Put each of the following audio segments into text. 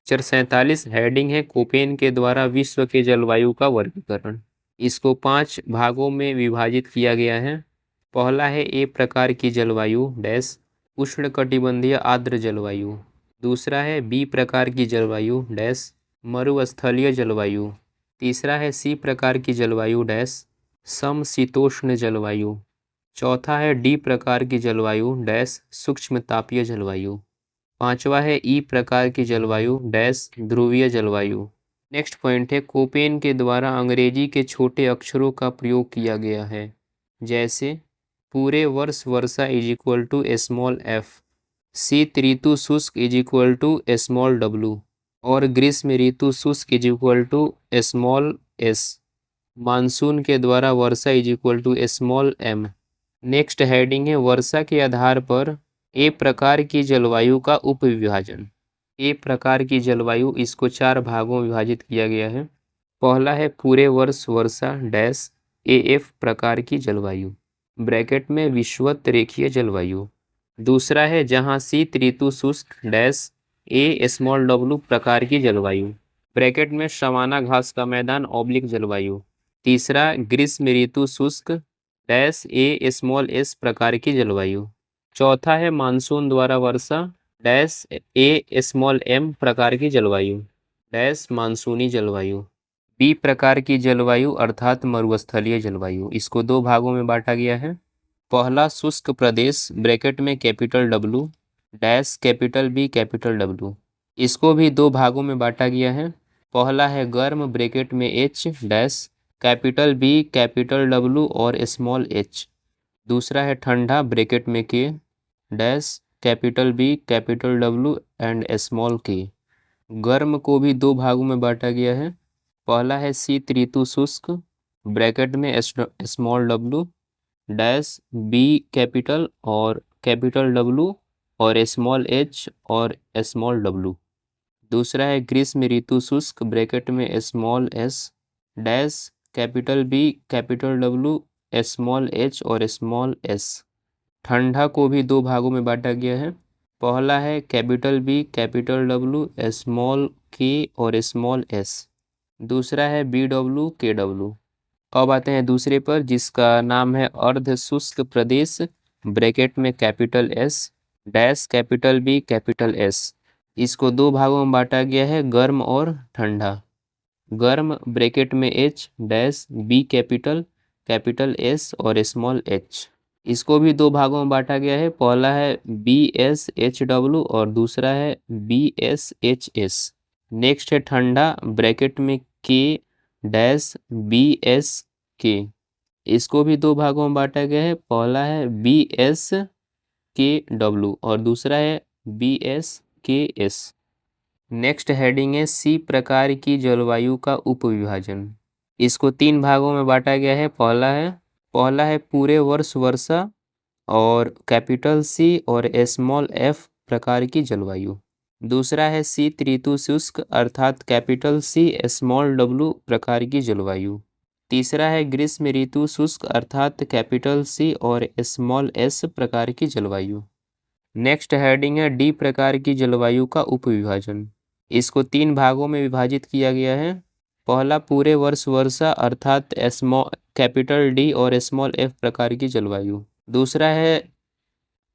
Picture 47 heading है Koppen के द्वारा विश्व के जलवायु का वर्गीकरण। इसको 5 भागों में विभाजित किया गया है। पहला है ए प्रकार की जलवायु डैश उष्णकटिबंधीय आर्द्र जलवायु। दूसरा है बी प्रकार की जलवायु डैश मरुस्थलीय जलवायु। तीसरा है सी प्रकार की जलवायु डैश समशीतोष्ण जलवायु। चौथा है डी प्रकार की जलवायु डैश सूक्ष्म तापीय जलवायु। पांचवा है ई प्रकार की जलवायु डैश ध्रुवीय जलवायु। नेक्स्ट पॉइंट है कोपेन के द्वारा अंग्रेजी के छोटे अक्षरों का प्रयोग किया गया है, जैसे पूरे वर्ष वर्षा is equal to small F, शीत ऋतु शुष्क is equal to small W और ग्रीष्म ऋतु शुष्क is equal to small S. Monsoon के द्वारा वर्षा is equal to small M. Next heading है वर्षा के आधार पर ए प्रकार की जलवायु का उपविभाजन। ए प्रकार की जलवायु इसको 4 भागों में विभाजित किया गया है। पहला है पूरे वर्ष वर्षा डैश एएफ प्रकार की जलवायु ब्रैकेट में विषुवत रेखीय जलवायु। दूसरा है जहां शीत ऋतु शुष्क डैश ए स्मॉल डब्लू प्रकार की जलवायु ब्रैकेट में सवाना घास का मैदान ऑब्लिक जलवायु। तीसरा ग्रीष्म ऋतु शुष्क डैश ए स्मॉल एस प्रकार की जलवायु। चौथा है मानसून द्वारा वर्षा डैश ए स्मॉल एम प्रकार की जलवायु डैश मानसूनी जलवायु। बी प्रकार की जलवायु अर्थात मरुस्थलीय जलवायु, इसको 2 भागों में बांटा गया है। पहला शुष्क प्रदेश ब्रैकेट में capital W dash capital B capital W, इसको भी 2 भागों में बांटा गया है। पहला है गर्म ब्रैकेट में H dash capital B capital W और स्मॉल एच। दूसरा है ठंडा ब्रैकेट में K dash capital B capital W and small K. गर्म को भी 2 भागों में बांटा गया है। पहला है शीत ऋतु शुष्क ब्रैकेट में small W dash B capital और कैपिटल डब्लू और स्मॉल एच और स्मॉल डब्लू। दूसरा है ग्रीष्म ऋतु शुष्क ब्रैकेट में small S dash capital B capital W small H और स्मॉल एस। ठंडा को भी 2 भागों में बांटा गया है। पहला है capital B capital W small K और स्मॉल एस। दूसरा है बी डब्लू के डब्लू। अब आते हैं दूसरे पर जिसका नाम है अर्ध शुष्क प्रदेश ब्रैकेट में capital S dash capital B capital S. इसको 2 भागों में बांटा गया है गर्म और ठंडा। गर्म ब्रैकेट में H dash B capital capital S और स्मॉल एच, इसको भी 2 भागों में बांटा गया है। पहला है बी एस एच डब्लू और दूसरा है B S H S. Next है ठंडा ब्रैकेट में के डैश बी एस के, इसको भी 2 भागों में बांटा गया है। पहला है बी एस के डब्लू और दूसरा है बी एस के एस। नेक्स्ट हेडिंग है सी प्रकार की जलवायु का उपविभाजन। इसको 3 भागों में बांटा गया है। पहला है पूरे वर्ष वर्षा और कैपिटल सी और स्मॉल एफ प्रकार की जलवायु। दूसरा है शीत ऋतु शुष्क अर्थात कैपिटल सी स्मॉल डब्लू प्रकार की जलवायु। तीसरा है ग्रीष्म ऋतु शुष्क अर्थात कैपिटल सी और स्मॉल एस प्रकार की जलवायु। नेक्स्ट हेडिंग है डी प्रकार की जलवायु का उपविभाजन। इसको 3 भागों में विभाजित किया गया है। पहला पूरे वर्ष वर्षा अर्थात कैपिटल डी और स्मॉल एफ प्रकार की जलवायु। दूसरा है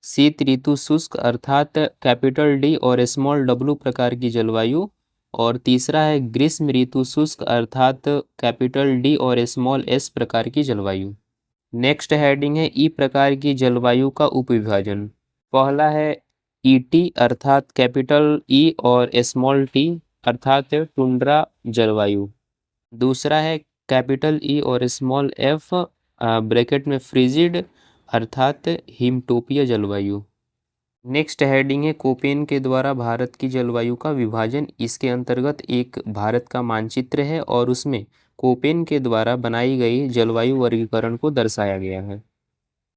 शीत ऋतु शुष्क अर्थात कैपिटल डी और स्मॉल डब्लू प्रकार की जलवायु और तीसरा है ग्रीष्म ऋतु शुष्क अर्थात कैपिटल डी और स्मॉल एस प्रकार की जलवायु। नेक्स्ट हेडिंग है ई प्रकार की जलवायु का उपविभाजन। पहला है ईटी अर्थात कैपिटल ई और स्मॉल टी अर्थात टुंड्रा जलवायु। दूसरा है कैपिटल ई और स्मॉल एफ ब्रैकेट में फ्रिजिड अर्थात हिमटोपीय जलवायु। नेक्स्ट हेडिंग है कोपेन के द्वारा भारत की जलवायु का विभाजन। इसके अंतर्गत एक भारत का मानचित्र है और उसमें कोपेन के द्वारा बनाई गई जलवायु वर्गीकरण को दर्शाया गया है।